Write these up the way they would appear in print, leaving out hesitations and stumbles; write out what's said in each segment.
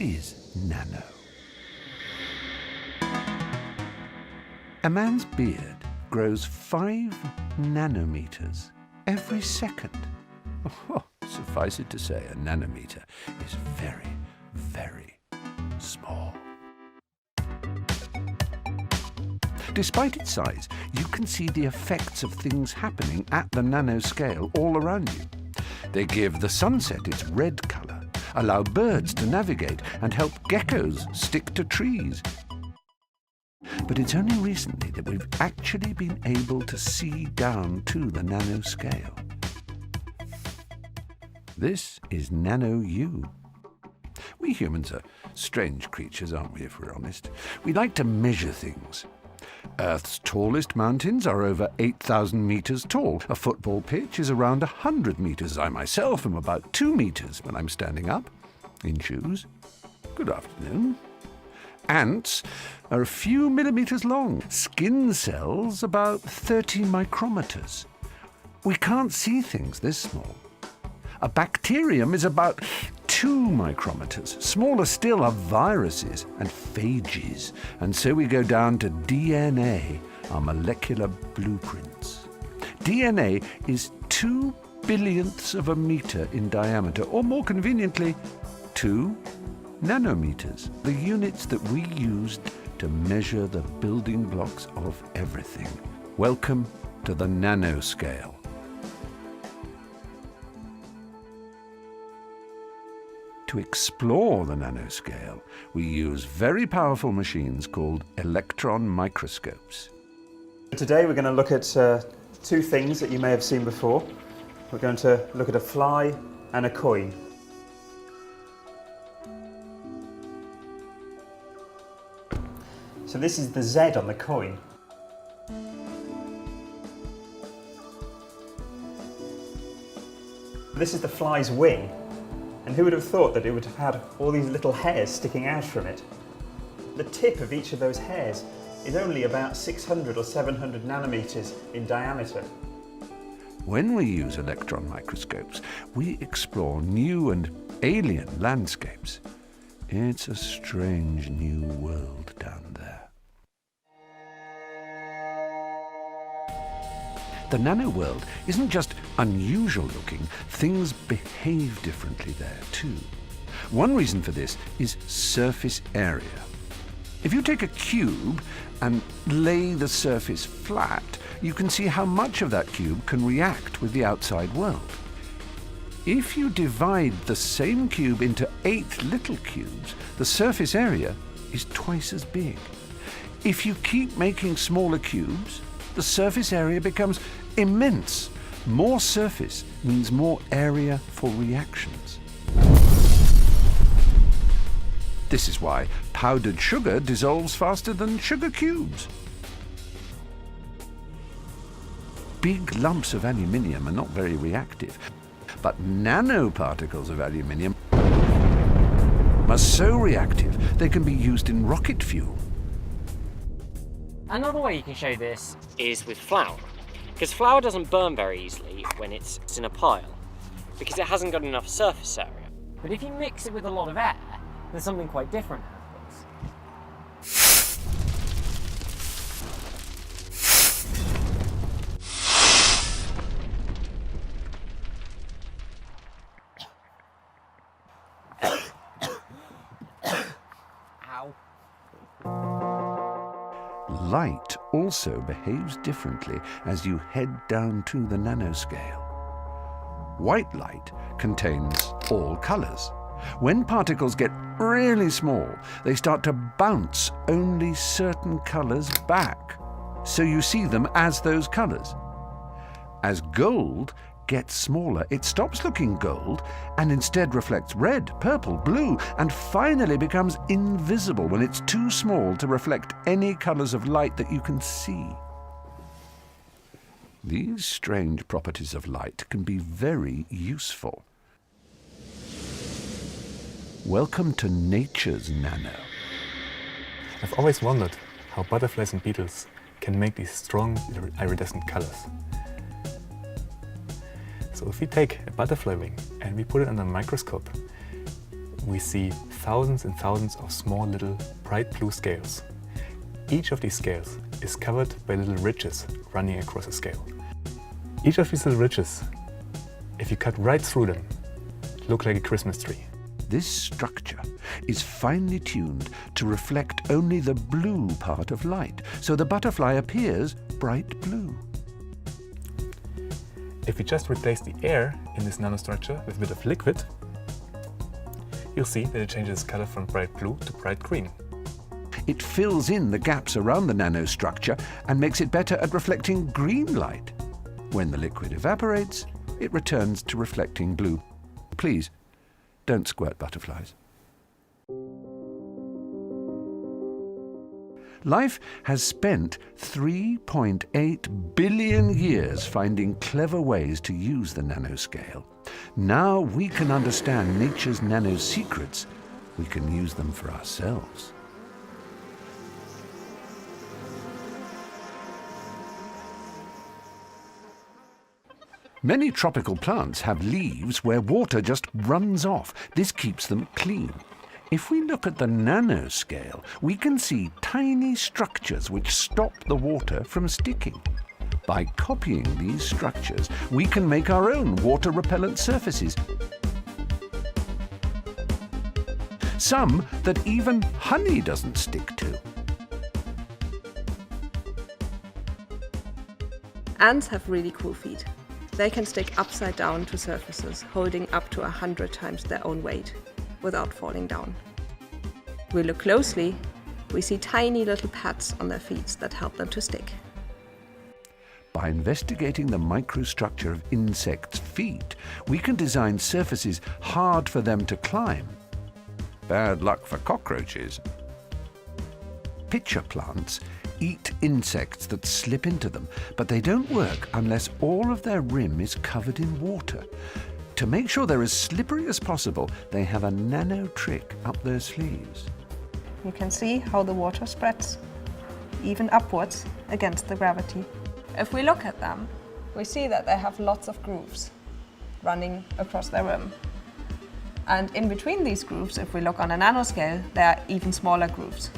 What is nano? A man's beard grows 5 nanometers every second. Oh, suffice it to say, a nanometer is very, very small. Despite its size, you can see the effects of things happening at the nanoscale all around you. They give the sunset its red color, allow birds to navigate, and help geckos stick to trees. But it's only recently that we've actually been able to see down to the nanoscale. This is Nano You. We humans are strange creatures, aren't we, if we're honest? We like to measure things. Earth's tallest mountains are over 8,000 meters tall. A football pitch is around 100 meters. I myself am about 2 meters when I'm standing up, in shoes. Good afternoon. Ants are a few millimeters long. Skin cells about 30 micrometers. We can't see things this small. A bacterium is about 2 micrometers. Smaller still are viruses and phages. And so we go down to DNA, our molecular blueprints. DNA is 2 billionths of a meter in diameter, or more conveniently, 2 nanometers, the units that we used to measure the building blocks of everything. Welcome to the nanoscale. To explore the nanoscale, we use very powerful machines called electron microscopes. Today we're going to look at 2 things that you may have seen before. We're going to look at a fly and a coin. So this is the Z on the coin. This is the fly's wing. And who would have thought that it would have had all these little hairs sticking out from it? The tip of each of those hairs is only about 600 or 700 nanometers in diameter. When we use electron microscopes, we explore new and alien landscapes. It's a strange new world down there. The nano world isn't just unusual looking, things behave differently there too. One reason for this is surface area. If you take a cube and lay the surface flat, you can see how much of that cube can react with the outside world. If you divide the same cube into 8 little cubes, the surface area is twice as big. If you keep making smaller cubes, the surface area becomes immense. More surface means more area for reactions. This is why powdered sugar dissolves faster than sugar cubes. Big lumps of aluminium are not very reactive, but nanoparticles of aluminium are so reactive they can be used in rocket fuel. Another way you can show this is with flour, because flour doesn't burn very easily when it's in a pile, because it hasn't got enough surface area. But if you mix it with a lot of air, then something quite different happens. Light also behaves differently as you head down to the nanoscale. White light contains all colors. When particles get really small, they start to bounce only certain colors back, so you see them as those colors. As gold gets smaller, it stops looking gold and instead reflects red, purple, blue, and finally becomes invisible when it's too small to reflect any colors of light that you can see. These strange properties of light can be very useful. Welcome to nature's nano. I've always wondered how butterflies and beetles can make these strong iridescent colors. So if we take a butterfly wing and we put it under a microscope, we see thousands and thousands of small little bright blue scales. Each of these scales is covered by little ridges running across a scale. Each of these little ridges, if you cut right through them, look like a Christmas tree. This structure is finely tuned to reflect only the blue part of light, so the butterfly appears bright blue. If we just replace the air in this nanostructure with a bit of liquid, you'll see that it changes color from bright blue to bright green. It fills in the gaps around the nanostructure and makes it better at reflecting green light. When the liquid evaporates, it returns to reflecting blue. Please, don't squirt butterflies. Life has spent 3.8 billion years finding clever ways to use the nanoscale. Now we can understand nature's nano secrets. We can use them for ourselves. Many tropical plants have leaves where water just runs off. This keeps them clean. If we look at the nanoscale, we can see tiny structures which stop the water from sticking. By copying these structures, we can make our own water-repellent surfaces. Some that even honey doesn't stick to. Ants have really cool feet. They can stick upside down to surfaces, holding up to 100 times their own weight, without falling down. If we look closely, we see tiny little pads on their feet that help them to stick. By investigating the microstructure of insects' feet, we can design surfaces hard for them to climb. Bad luck for cockroaches. Pitcher plants eat insects that slip into them, but they don't work unless all of their rim is covered in water. To make sure they're as slippery as possible, they have a nano trick up their sleeves. You can see how the water spreads, even upwards against the gravity. If we look at them, we see that they have lots of grooves running across their rim. And in between these grooves, if we look on a nanoscale, there are even smaller grooves.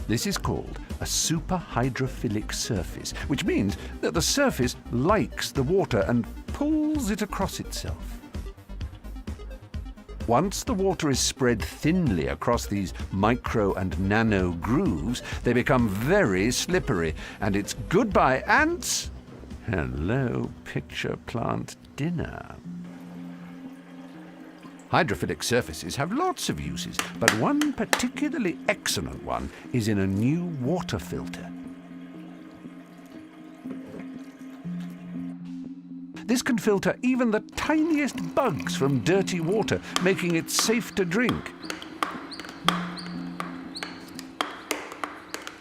This is called a superhydrophilic surface, which means that the surface likes the water and pulls it across itself. Once the water is spread thinly across these micro and nano grooves, they become very slippery, and it's goodbye ants, hello pitcher plant dinner. Hydrophilic surfaces have lots of uses, but one particularly excellent one is in a new water filter. This can filter even the tiniest bugs from dirty water, making it safe to drink.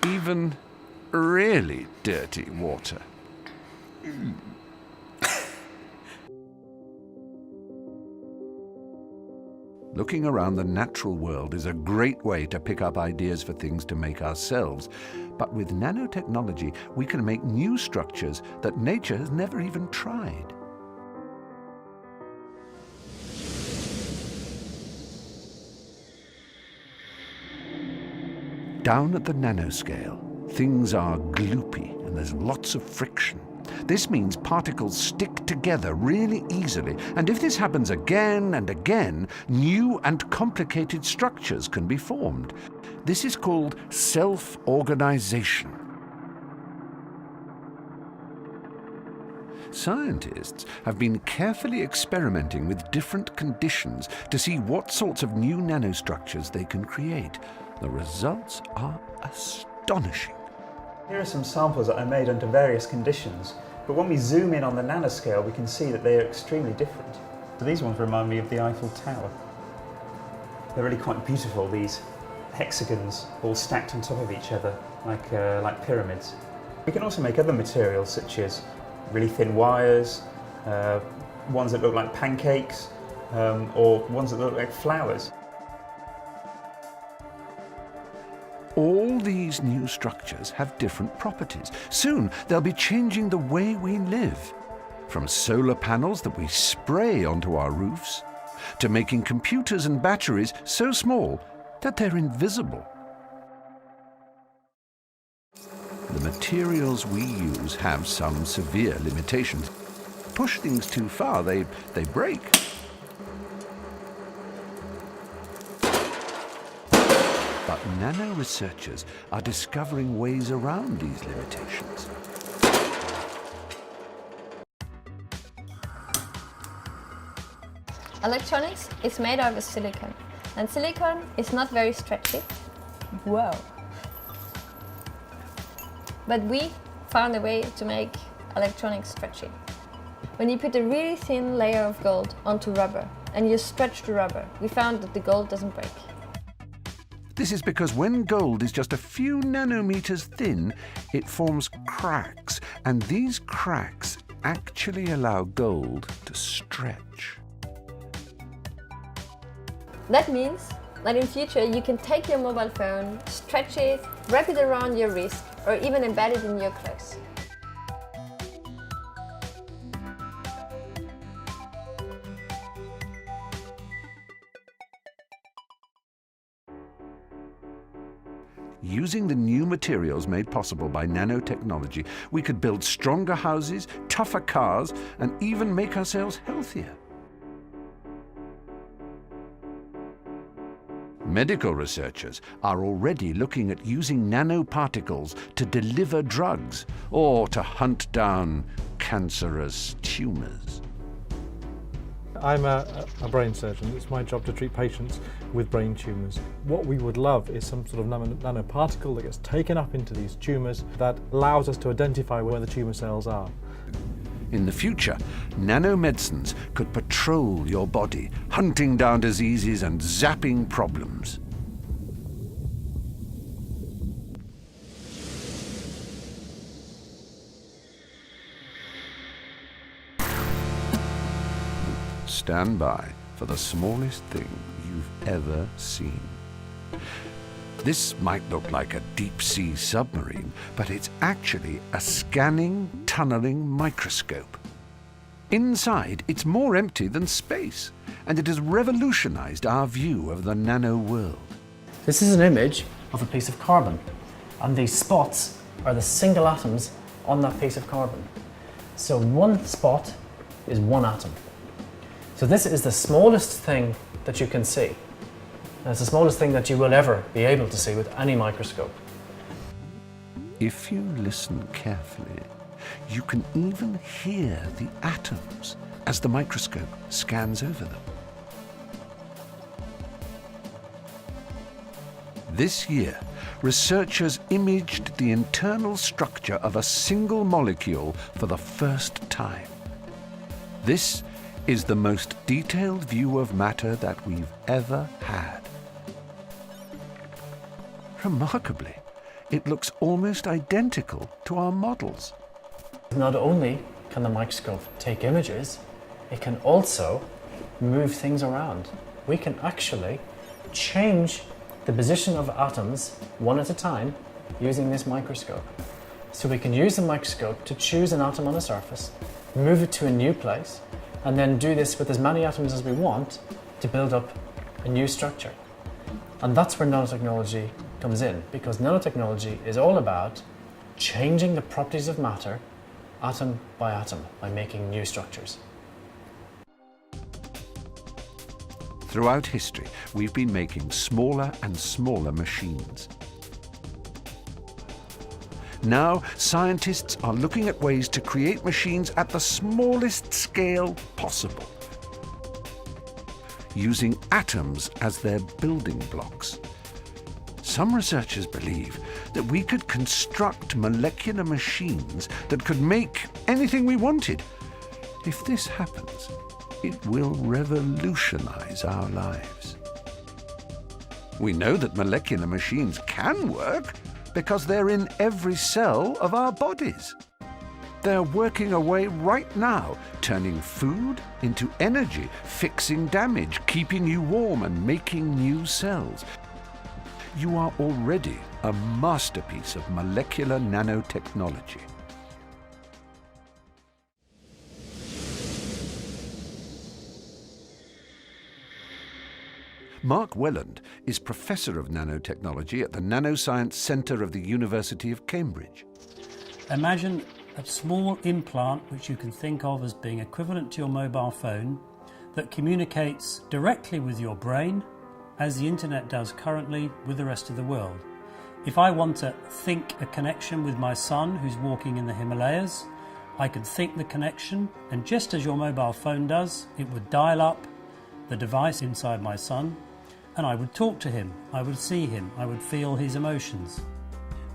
Even really dirty water. Looking around the natural world is a great way to pick up ideas for things to make ourselves. But with nanotechnology, we can make new structures that nature has never even tried. Down at the nanoscale, things are gloopy and there's lots of friction. This means particles stick together really easily, and if this happens again and again, new and complicated structures can be formed. This is called self-organization. Scientists have been carefully experimenting with different conditions to see what sorts of new nanostructures they can create. The results are astonishing. Here are some samples that I made under various conditions, but when we zoom in on the nanoscale, we can see that they are extremely different. So these ones remind me of the Eiffel Tower. They're really quite beautiful, these hexagons all stacked on top of each other, like pyramids. We can also make other materials, such as really thin wires, ones that look like pancakes, or ones that look like flowers. All these new structures have different properties. Soon they'll be changing the way we live. From solar panels that we spray onto our roofs, to making computers and batteries so small that they're invisible. The materials we use have some severe limitations. Push things too far, they break. But nano researchers are discovering ways around these limitations. Electronics is made out of silicon, and silicon is not very stretchy. Whoa. But we found a way to make electronics stretchy. When you put a really thin layer of gold onto rubber and you stretch the rubber, we found that the gold doesn't break. This is because when gold is just a few nanometers thin, it forms cracks, and these cracks actually allow gold to stretch. That means that in future you can take your mobile phone, stretch it, wrap it around your wrist, or even embed it in your clothes. Using the new materials made possible by nanotechnology, we could build stronger houses, tougher cars, and even make ourselves healthier. Medical researchers are already looking at using nanoparticles to deliver drugs or to hunt down cancerous tumors. I'm a brain surgeon. It's my job to treat patients with brain tumours. What we would love is some sort of nanoparticle that gets taken up into these tumours that allows us to identify where the tumour cells are. In the future, nanomedicines could patrol your body, hunting down diseases and zapping problems. Stand by for the smallest thing you've ever seen. This might look like a deep-sea submarine, but it's actually a scanning, tunneling microscope. Inside, it's more empty than space, and it has revolutionized our view of the nano world. This is an image of a piece of carbon, and these spots are the single atoms on that piece of carbon. So one spot is one atom. So this is the smallest thing that you can see. And it's the smallest thing that you will ever be able to see with any microscope. If you listen carefully, you can even hear the atoms as the microscope scans over them. This year, researchers imaged the internal structure of a single molecule for the first time. This is the most detailed view of matter that we've ever had. Remarkably, it looks almost identical to our models. Not only can the microscope take images, it can also move things around. We can actually change the position of atoms one at a time using this microscope. So we can use the microscope to choose an atom on a surface, move it to a new place, and then do this with as many atoms as we want to build up a new structure. And that's where nanotechnology comes in, because nanotechnology is all about changing the properties of matter atom by atom by making new structures. Throughout history, we've been making smaller and smaller machines. Now, scientists are looking at ways to create machines at the smallest scale possible, using atoms as their building blocks. Some researchers believe that we could construct molecular machines that could make anything we wanted. If this happens, it will revolutionize our lives. We know that molecular machines can work because they're in every cell of our bodies. They're working away right now, turning food into energy, fixing damage, keeping you warm, and making new cells. You are already a masterpiece of molecular nanotechnology. Mark Welland is Professor of Nanotechnology at the Nanoscience Centre of the University of Cambridge. Imagine a small implant which you can think of as being equivalent to your mobile phone that communicates directly with your brain as the internet does currently with the rest of the world. If I want to think a connection with my son who's walking in the Himalayas, I can think the connection, and just as your mobile phone does, it would dial up the device inside my son, and I would talk to him, I would see him, I would feel his emotions.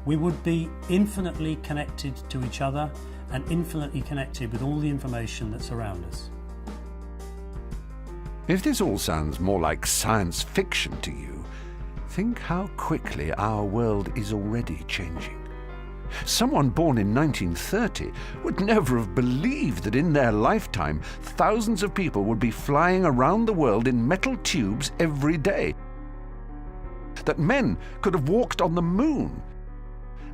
We would be infinitely connected to each other and infinitely connected with all the information that's around us. If this all sounds more like science fiction to you, think how quickly our world is already changing. Someone born in 1930 would never have believed that in their lifetime thousands of people would be flying around the world in metal tubes every day, that men could have walked on the moon,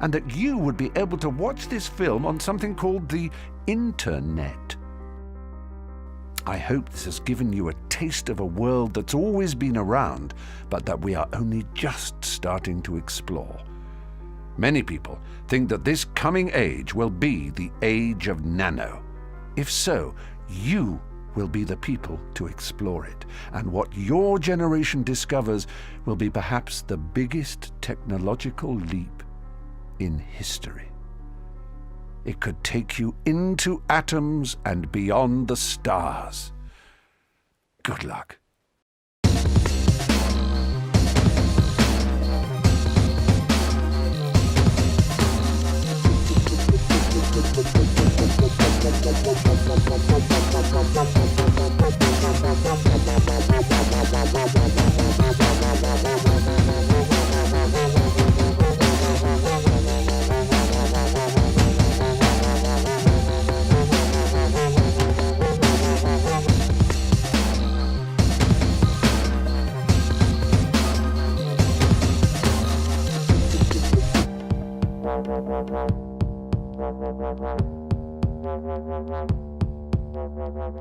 and that you would be able to watch this film on something called the internet. I hope this has given you a taste of a world that's always been around, but that we are only just starting to explore. Many people think that this coming age will be the age of nano. If so, you will be the people to explore it, and what your generation discovers will be perhaps the biggest technological leap in history. It could take you into atoms and beyond the stars. Good luck.